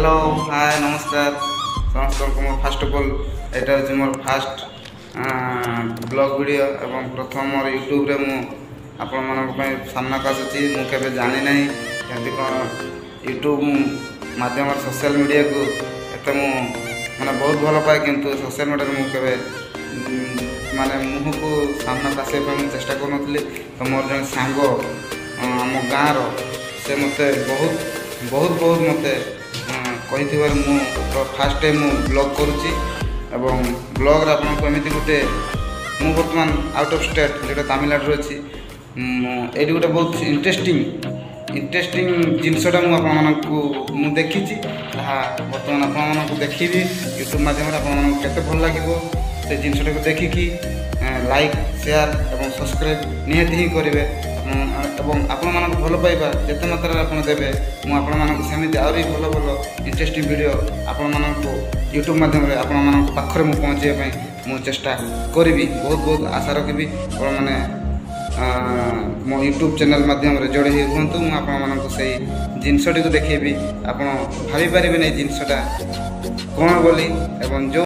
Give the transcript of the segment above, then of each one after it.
hello hi नमस्कार समस्त मोर fast of all एटा होची मोर फास्ट ब्लॉग वीडियो एवं प्रथम मोर यूट्यूब रे मु आपण मानक पय सामना आसुची मु केबे जानि नाही केमति कोन यूट्यूब माध्यम सोशल मीडिया को एते मु माने बहुत भल पाए किंतु सोशल मीडिया मु केबे माने मुह को सामना आसे पर चेष्टा कर नथली तो मोर जन सांगो आम गाँव से मते बहुत मते कही मु फास्ट टाइम मु ब्लॉग करुच्ची एवं ब्लॉग आपको एमती गोटे मु बर्तमान आउट ऑफ स्टेट जो तमिलनाडु अच्छी ये गोटे बहुत इंटरेस्टिंग जिनसटा मुझे देखी बर्तमान आपको देखी यूट्यूब मध्यम आपते भल लगे से जिनसटा को देखिकी लाइक शेयर और सब्सक्राइब निहाती ही करेंगे आपण मानक भल पाइबा जिते मात्रा आप देवे मुझे सेमती आहरी भल भल इंटरेस्टिंग वीडियो आपण मानक यूट्यूब माध्यम आपण मानक पाखरे मु पहुँचाई मु चेष्टा करी बहुत आशा रखी आपण मैंने मो यूट्यूब चैनल माध्यम जोड़े ही रुहतु मुझे जिनसटी को देखेबी आप भाई पारे नहीं जिनसटा कौन बोली एवं जो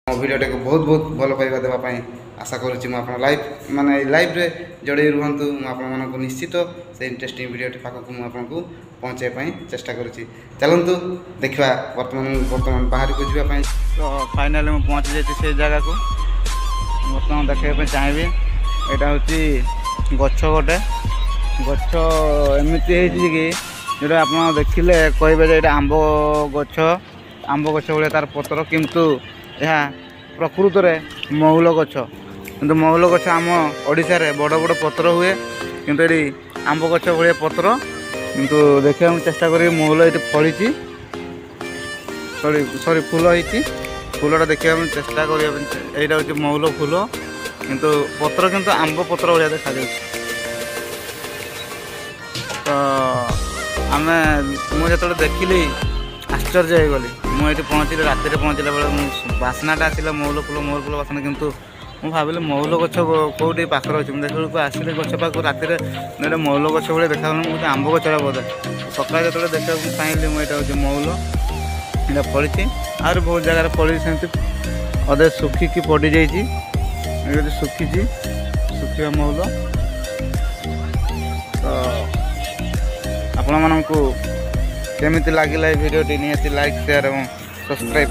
वीडियो को बहुत भल पाइबा देवाई आशा करुँची लाइव माने लाइव रे जोड़े रुहतु मुझे निश्चित से इंटरेस्टिंग वीडियो पाखक मुझे पहुँचाई चेष्टा करुँची चलतु देखा बर्तमान बाहर को जावाई तो फाइनाली मुझे पहुँची जाती से जगह को बर्तमान देखा चाहिए यहाँ हूँ गछ गोटे गछ एमती कि जोटा आप देखिले कहे आंब गछ भाई तार पत्र किंतु यह प्रकृत में महुल गछ किंतु महुल गछ आम ओडिशा रे बड़ बड़ पत्र हुए किंतु ये आंब गछ भाई पत्र किंतु देखा चेष्टा करी महुल ये फली सॉरी फूल होती फूलटा देखा चेष्टा करा हूँ महुल फूल किंतु पत्र किंतु आंब पत्र भाया देखा तो आम मुझे देखिली आश्चर्य हो गली मुझे पहुँचली राति पहुँचला बेले बासनाटा आसला महुल फूल बासना किंतु मुझे भाविली महुल गछ कौटी पाखे अच्छे देखा आसली गछ पाक राति महुल गछ भाई देखा मुझे आंब गछटा बोधे सकाल जो देखा पाइली मुझे हूँ महुल यहाँ फली आर बहुत जगार फली सेमती अधे सुखिकी पड़ जाइए सुखी सुखा महुल तो आपण मानू केमिति लगिला वीडियो निहाती लाइक शेयर और सब्सक्राइब